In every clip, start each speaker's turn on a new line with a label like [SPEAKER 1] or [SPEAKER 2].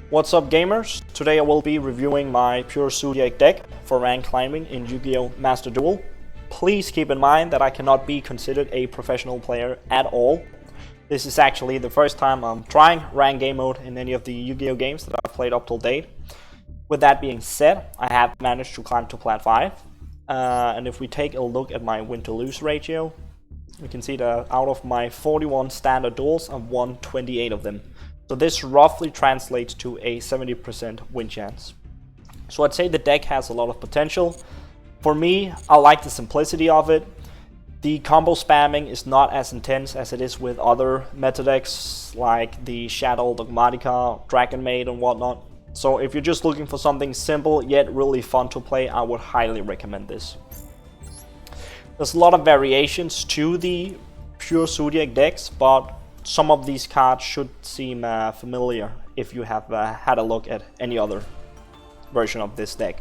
[SPEAKER 1] What's up gamers? Today I will be reviewing my Pure Zoodiac deck for rank climbing in Yu-Gi-Oh! Master Duel. Please keep in mind that I cannot be considered a professional player at all. This is actually the first time I'm trying rank game mode in any of the Yu-Gi-Oh! Games that I've played up till date. With that being said, I have managed to climb to Plat 5. And if we take a look at my win-to-lose ratio, we can see that out of my 41 standard duels, I've won 28 of them. So this roughly translates to a 70% win chance. So I'd say the deck has a lot of potential. For me, I like the simplicity of it. The combo spamming is not as intense as it is with other meta decks like the Shadow Dogmatica, Dragon Maid and whatnot. So if you're just looking for something simple yet really fun to play, I would highly recommend this. There's a lot of variations to the Pure Zoodiac decks, but some of these cards should seem familiar if you have had a look at any other version of this deck.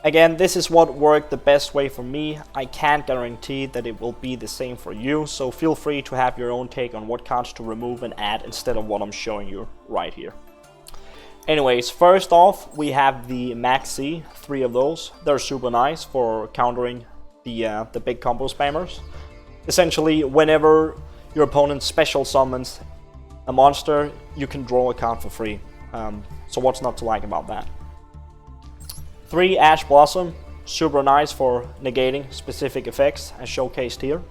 [SPEAKER 1] Again, this is what worked the best way for me. I can't guarantee that it will be the same for you, so feel free to have your own take on what cards to remove and add instead of what I'm showing you right here. Anyways, first off, we have the Max C, 3 of those. They're super nice for countering the big combo spammers. Essentially, whenever your opponent special summons a monster, you can draw a card for free. So what's not to like about that? 3 Ash Blossom, super nice for negating specific effects as showcased here.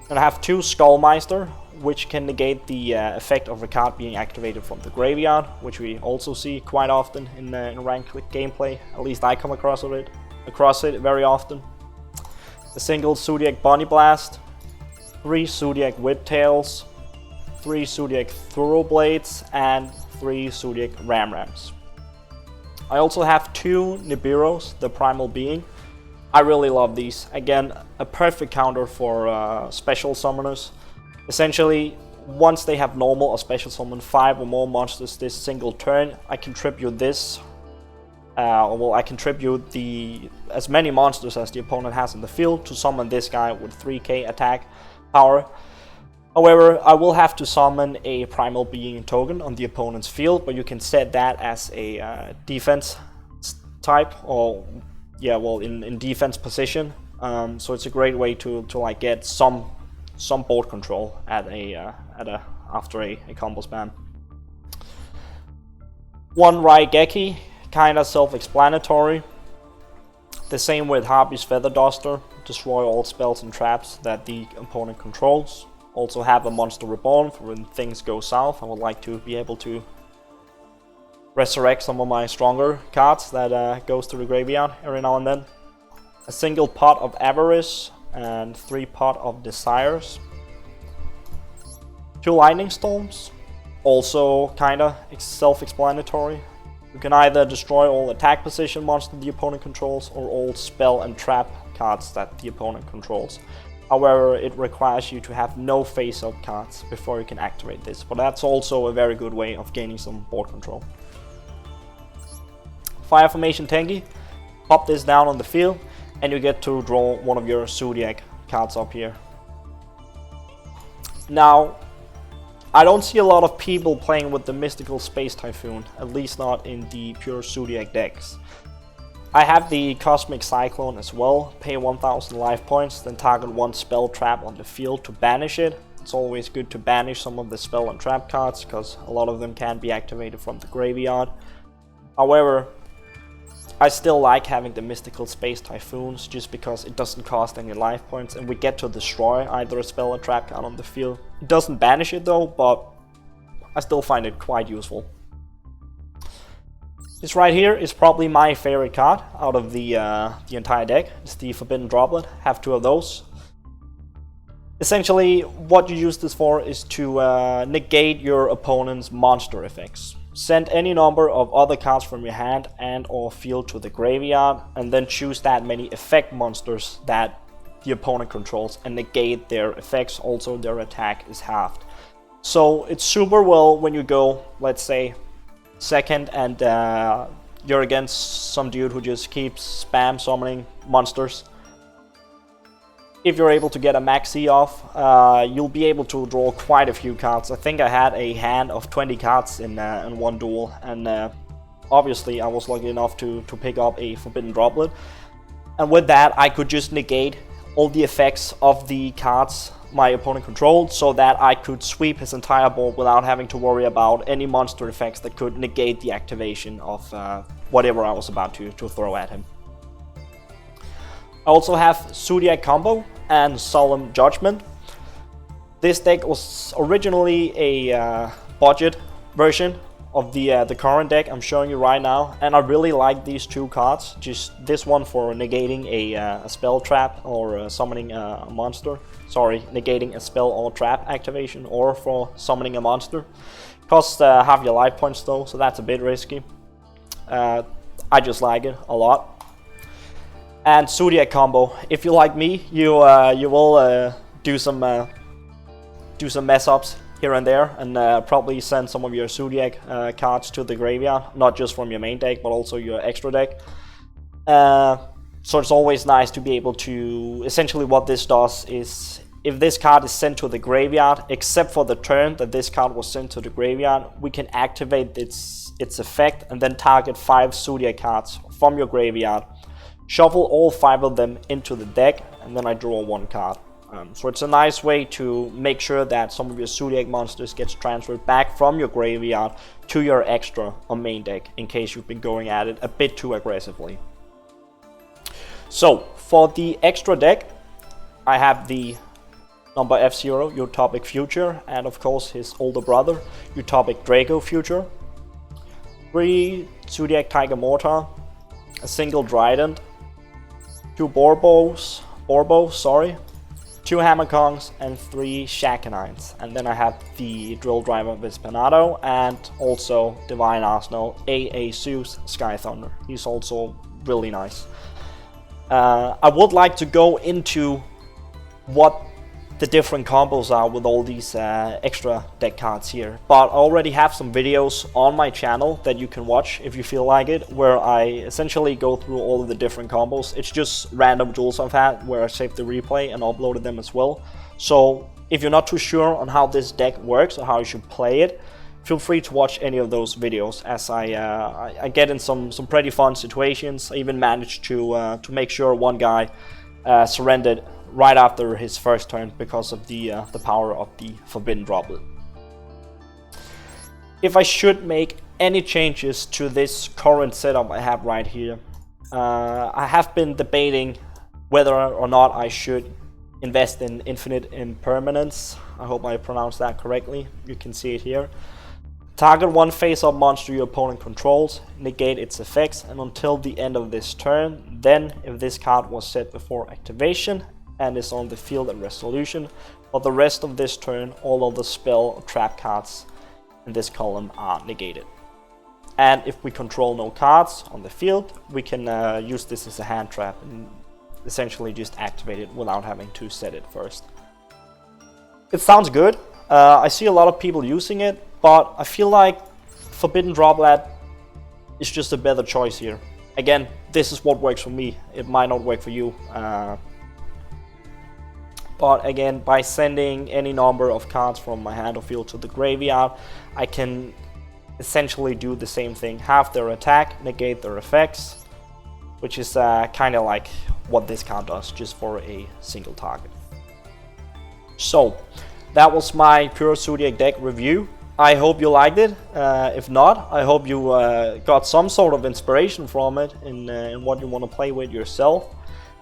[SPEAKER 1] And I have 2 Skullmeister, which can negate the effect of a card being activated from the graveyard, which we also see quite often in ranked gameplay. At least I come across it very often. A single Zoodiac Bunny Blast, 3 Zoodiac Whiptails, 3 Zoodiac Thoroughblades, and 3 Zoodiac Ramrams. I also have 2 Nibirus, the Primal Being. I really love these. Again, a perfect counter for special summoners. Essentially, once they have normal or special summon 5 or more monsters this single turn, I contribute this. I contribute as many monsters as the opponent has in the field to summon this guy with 3k attack power. However, I will have to summon a Primal Being token on the opponent's field, but you can set that as a defense type, or in defense position. So it's a great way to like get some board control after a combo spam. 1 Raigeki, kinda self-explanatory. The same with Harpy's Feather Duster, destroy all spells and traps that the opponent controls. Also have a Monster Reborn for when things go south. I would like to be able to resurrect some of my stronger cards that goes to the graveyard every now and then. A single Pot of Avarice and 3 Pot of Desires. 2 Lightning Storms, also kinda self-explanatory. You can either destroy all attack position monsters the opponent controls or all spell and trap cards that the opponent controls. However, it requires you to have no face-up cards before you can activate this, but that's also a very good way of gaining some board control. Fire Formation Tenki, pop this down on the field and you get to draw one of your Zoodiac cards up here. Now, I don't see a lot of people playing with the Mystical Space Typhoon, at least not in the Pure Zoodiac decks. I have the Cosmic Cyclone as well, pay 1000 life points, then target 1 spell trap on the field to banish it. It's always good to banish some of the spell and trap cards, because a lot of them can be activated from the graveyard. However, I still like having the Mystical Space Typhoons, just because it doesn't cost any life points, and we get to destroy either a spell or trap card on the field. It doesn't banish it though, but I still find it quite useful. This right here is probably my favorite card out of the entire deck. It's the Forbidden Droplet. Have 2 of those. Essentially, what you use this for is to negate your opponent's monster effects. Send any number of other cards from your hand and or field to the graveyard, and then choose that many effect monsters that the opponent controls and negate their effects. Also, their attack is halved. So it's super well when you go, let's say, second and you're against some dude who just keeps spam summoning monsters. if you're able to get a maxi off, you'll be able to draw quite a few cards. I think I had a hand of 20 cards in one duel, and obviously I was lucky enough to pick up a Forbidden Droplet. And with that, I could just negate all the effects of the cards my opponent controlled, so that I could sweep his entire board without having to worry about any monster effects that could negate the activation of whatever I was about to throw at him. I also have Zoodiac Combo and Solemn Judgment. This deck was originally a budget version of the current deck I'm showing you right now, and I really like these two cards. Just this one for negating a spell trap or summoning a monster. Sorry, negating a spell or trap activation, or for summoning a monster. Costs half your life points though, so that's a bit risky. I just like it a lot. And Zoodiac Combo. If you like me, you will do some mess ups here and there, and probably send some of your Zoodiac cards to the graveyard, not just from your main deck, but also your extra deck. So it's always nice to be able to, essentially what this does is, if this card is sent to the graveyard, except for the turn that this card was sent to the graveyard, we can activate its effect and then target 5 Zoodiac cards from your graveyard, shuffle all 5 of them into the deck, and then I draw 1 card. So it's a nice way to make sure that some of your Zoodiac monsters gets transferred back from your graveyard to your extra or main deck, in case you've been going at it a bit too aggressively. So for the extra deck, I have the number F0, Utopic Future, and of course his older brother, Utopic Draco Future. 3 Zoodiac Tiger Mortar, a single Trident, 2 Borbos, 2 Hammer Kongs, and 3 Shakanines. And then I have the Drill Driver Vespanato, and also Divine Arsenal, A.A. Zeus Sky Thunder. He's also really nice. I would like to go into what the different combos are with all these extra deck cards here, but I already have some videos on my channel that you can watch if you feel like it, where I essentially go through all of the different combos. It's just random duels I've had where I saved the replay and uploaded them as well. So if you're not too sure on how this deck works or how you should play it, feel free to watch any of those videos, as I get in some pretty fun situations. I even managed to make sure one guy surrendered right after his first turn because of the power of the Forbidden Droplet. If I should make any changes to this current setup I have right here, I have been debating whether or not I should invest in Infinite Impermanence. I hope I pronounced that correctly. You can see it here. Target 1 face-up monster your opponent controls, negate its effects, and until the end of this turn, then if this card was set before activation and is on the field at resolution, for the rest of this turn, all of the spell or trap cards in this column are negated. And if we control no cards on the field, we can use this as a hand trap and essentially just activate it without having to set it first. It sounds good. I see a lot of people using it, but I feel like Forbidden Droplet is just a better choice here. Again, this is what works for me. It might not work for you. But again, by sending any number of cards from my hand or field to the graveyard, I can essentially do the same thing. Half their attack, negate their effects, which is kind of like what this card does, just for a single target. So, that was my Pure Zoodiac deck review. I hope you liked it. If not, I hope you got some sort of inspiration from it in what you want to play with yourself.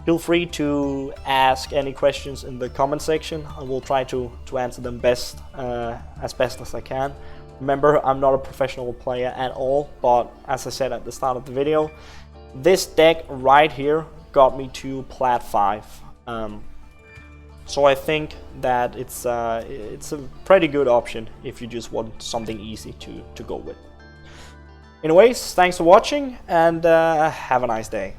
[SPEAKER 1] Feel free to ask any questions in the comment section. I will try to answer them as best as I can. Remember, I'm not a professional player at all, but as I said at the start of the video, this deck right here got me to Plat 5. So I think that it's a pretty good option if you just want something easy to go with. Anyways, thanks for watching, and have a nice day.